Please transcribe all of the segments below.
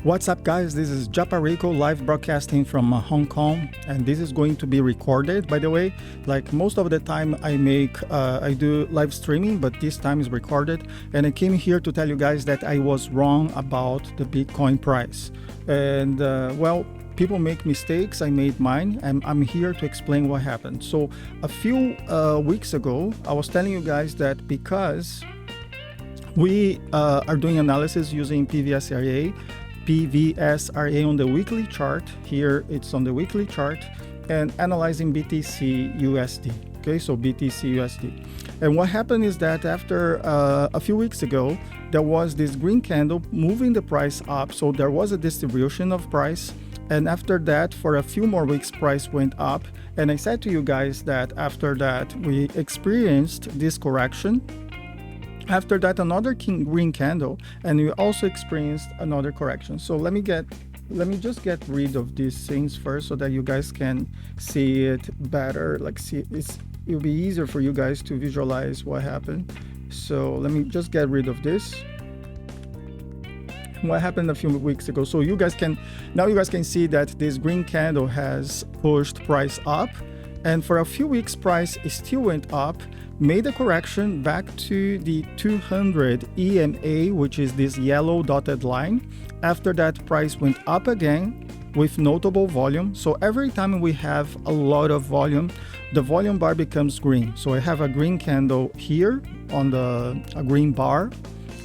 What's up, guys? This is Japa Rico live broadcasting from Hong Kong, and this is going to be recorded, by the way. Like most of the time I do live streaming, but this time is recorded. And I came here to tell you guys that I was wrong about the Bitcoin price. And well, people make mistakes. I made mine, and I'm here to explain what happened. So a few weeks ago, I was telling you guys that because we are doing analysis using PVSRA on the weekly chart. Here it's on the weekly chart, and analyzing BTC USD. Okay, so BTC USD. And what happened is that after a few weeks ago, there was this green candle moving the price up. So there was a distribution of price. And after that, for a few more weeks, price went up. And I said to you guys that after that, we experienced this correction. After that, another green candle, and we also experienced another correction. So let me just get rid of these things first so that you guys can see it better. It'll be easier for you guys to visualize what happened. So let me just get rid of this. What happened a few weeks ago. So you guys can see that this green candle has pushed price up, and for a few weeks price still went up, made a correction back to the 200 EMA, which is this yellow dotted line. After that, price went up again with notable volume. So every time we have a lot of volume, the volume bar becomes green. So I have a green candle here on a green bar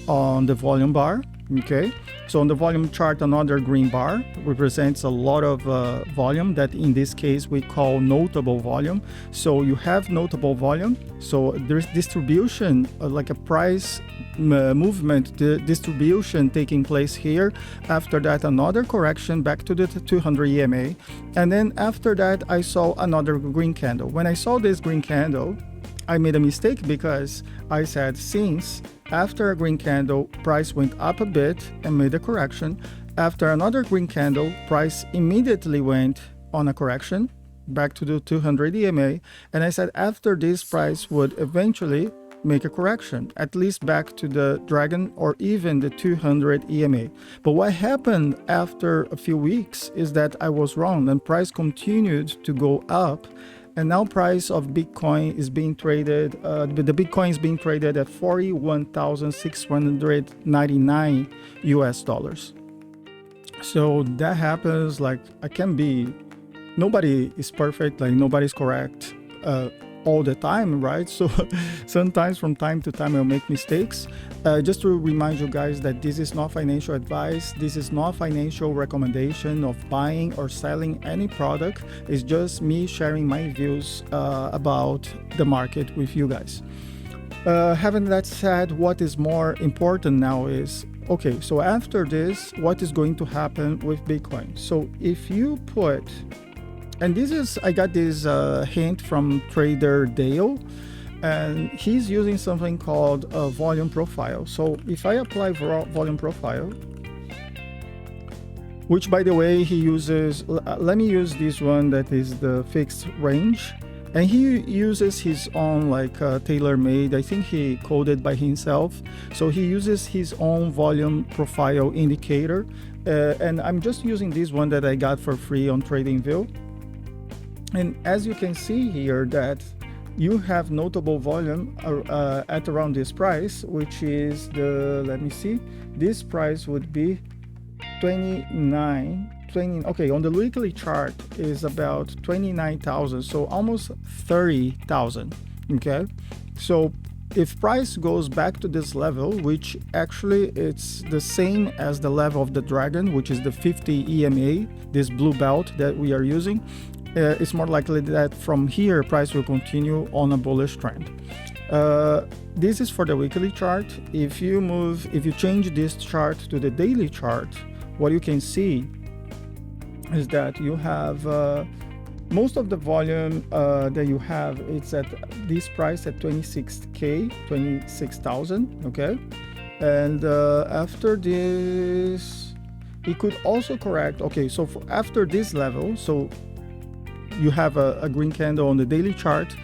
on the volume bar. Okay, so on the volume chart, another green bar represents a lot of volume that in this case we call notable volume. So you have notable volume, so there's distribution, like a price movement, the distribution taking place here. After that, another correction back to the 200 EMA, and then after that I saw another green candle. When I saw this green candle, I made a mistake because I said since after a green candle, price went up a bit and made a correction. After another green candle, price immediately went on a correction back to the 200 EMA. And I said after this, price would eventually make a correction, at least back to the dragon or even the 200 EMA. But what happened after a few weeks is that I was wrong, and price continued to go up. And now price of Bitcoin is being traded, the Bitcoin is being traded at $41,699 US. So that happens, like nobody is perfect, like nobody's correct all the time, right? So sometimes from time to time I'll make mistakes. Just to remind you guys that this is not financial advice. This is not financial recommendation of buying or selling any product. It's just me sharing my views about the market with you guys. Having that said, what is more important now is, okay, so after this, what is going to happen with Bitcoin? So if you put, and I got this hint from trader Dale, and he's using something called a volume profile. So if I apply volume profile, which by the way he uses, let me use this one that is the fixed range, and he uses his own tailor-made, I think he coded by himself. So he uses his own volume profile indicator, and I'm just using this one that I got for free on TradingView. And as you can see here that you have notable volume at around this price, which is this price would be 20, okay, on the weekly chart is about 29,000, so almost 30,000, okay? So if price goes back to this level, which actually it's the same as the level of the dragon, which is the 50 EMA, this blue belt that we are using, it's more likely that from here price will continue on a bullish trend. This is for the weekly chart. If you change this chart to the daily chart, what you can see is that you have most of the volume that you have, it's at this price at 26,000, okay? And after this, it could also correct. Okay, so after this level, so you have a green candle on the daily chart,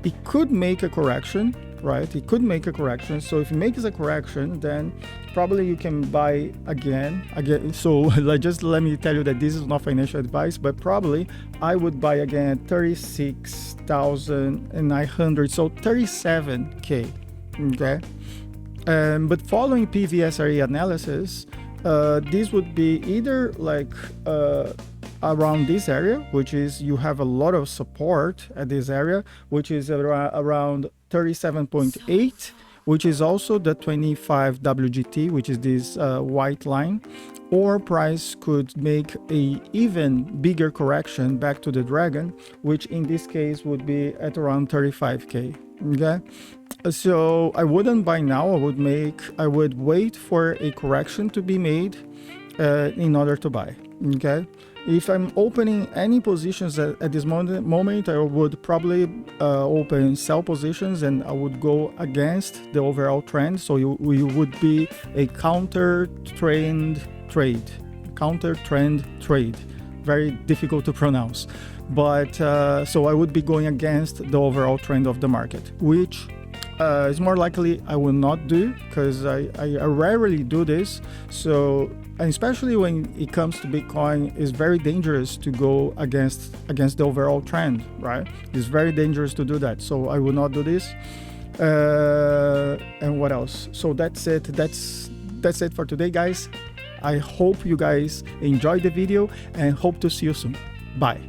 it could make a correction right? It could make a correction. So if it makes a correction, then probably you can buy again. So let me tell you that this is not financial advice, but probably I would buy again at 36,900, so 37K, okay? But following PVSRE analysis, this would be either like around this area, which is you have a lot of support at this area, which is around 37.8, which is also the 25 WGT, which is this white line, or price could make a even bigger correction back to the dragon, which in this case would be at around 35K. Okay, so I wouldn't buy now. I would wait for a correction to be made in order to buy. Okay, if I'm opening any positions at this moment, I would probably open sell positions, and I would go against the overall trend. So you would be a counter trend trade. Very difficult to pronounce, but so I would be going against the overall trend of the market, which is more likely I will not do, because I rarely do this. So, and especially when it comes to Bitcoin, it's very dangerous to go against the overall trend, right? It's very dangerous to do that. So I will not do this. And what else? So that's it. That's it for today, guys. I hope you guys enjoyed the video and hope to see you soon. Bye.